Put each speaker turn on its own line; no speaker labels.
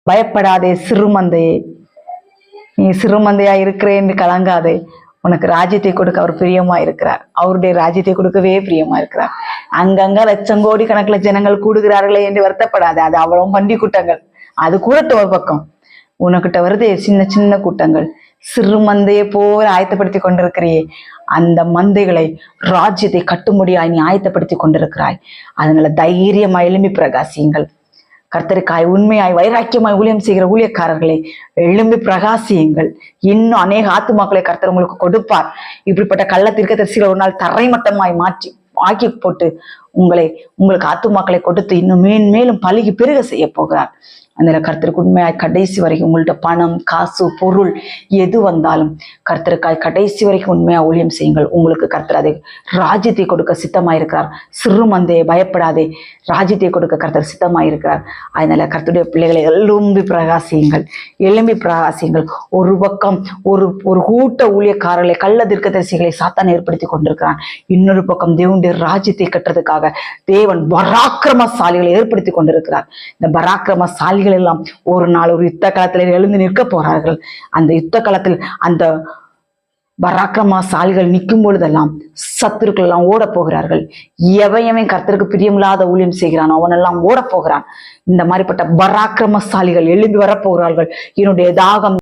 பயப்படாதே சிறுமந்தையே, நீ சிறுமந்தையா இருக்கிறேன் என்று கலங்காதே. உனக்கு ராஜ்யத்தை கொடுக்க அவர் பிரியமா இருக்கிறார். அவருடைய ராஜ்யத்தை கொடுக்கவே பிரியமா இருக்கிறார். அங்கங்க லட்சம் கோடி கணக்குல ஜனங்கள் கூடுகிறார்களே என்று வருத்தப்படாது. அது அவ்வளவு பண்டி கூட்டங்கள், அது கூடட்டும் ஒரு பக்கம். உனக்கிட்ட வருது சின்ன சின்ன கூட்டங்கள். சிறு மந்தையை போல ஆயத்தப்படுத்தி கொண்டிருக்கிறியே, அந்த மந்தைகளை ராஜ்யத்தை கட்டும்படியாய் நீ ஆயத்தப்படுத்தி கொண்டிருக்கிறாய். அதனால தைரியமா எழும்பி பிரகாசியுங்கள். கர்த்தருக்காய் உண்மையாய் வைராக்கியமாய் ஊழியம் செய்கிற ஊழியக்காரர்களை எழும்பி பிரகாசியுங்கள். இன்னும் அநேக ஆத்துமாக்களை கர்த்தர் உங்களுக்கு கொடுப்பார். இப்படிப்பட்ட கள்ள தீர்க்கதரிசிகளை ஒரு நாள் தரைமட்டமாய் மாற்றி ஆக்கி போட்டு உங்களுக்கு ஆத்துமாக்களை கொடுத்து இன்னும் மேலும் பழுகி பெருக செய்ய போகிறார். அந்த கர்த்தருக்கு உண்மையாய் கடைசி வரைக்கும் உங்கள்ட்ட பணம் காசு பொருள் எது வந்தாலும் கர்த்தருக்காய் கடைசி வரைக்கும் உண்மையா ஊழியம் செய்யுங்கள். உங்களுக்கு கர்த்தர் அதை ராஜ்யத்தை கொடுக்க சித்தமாயிருக்கிறார். சிறு மந்தையை பயப்படாதே, ராஜ்யத்தை கொடுக்க கர்த்தர் சித்தமாயிருக்கிறார். அதனால கர்த்தருடைய பிள்ளைகளை எழும்பி பிரகாசியுங்கள். ஒரு பக்கம் ஒரு கூட்ட ஊழியக்காரர்களை கள்ள தீர்க்கதரிசிகளை சாத்தான் ஏற்படுத்தி கொண்டிருக்கிறான். இன்னொரு பக்கம் தேவனுடைய ராஜ்யத்தை கட்டுறதுக்காக தேவன் பராக்கிரமசாலிகளை ஏற்படுத்தி கொண்டிருக்கிறார். இந்த பராக்கிரமசாலிகள் எல்லாம் ஒரு நாள் ஒரு யுத்த களத்தில் எழுந்து நிற்க போறார்கள். அந்த யுத்த களத்தில் அந்த பராக்கிரமசாலிகள் நிற்கும் பொழுதெல்லாம் சத்துருக்கள் எல்லாம் ஓட போகிறார்கள். எவன் கர்த்தருக்கு பிரியமில்லாத ஊழியம் செய்கிறான் அவனெல்லாம் ஓட போகிறான். இந்த மாதிரிப்பட்ட பராக்கிரமசாலிகள் எழும்பி வரப்போகிறார்கள். என்னுடைய தாகம்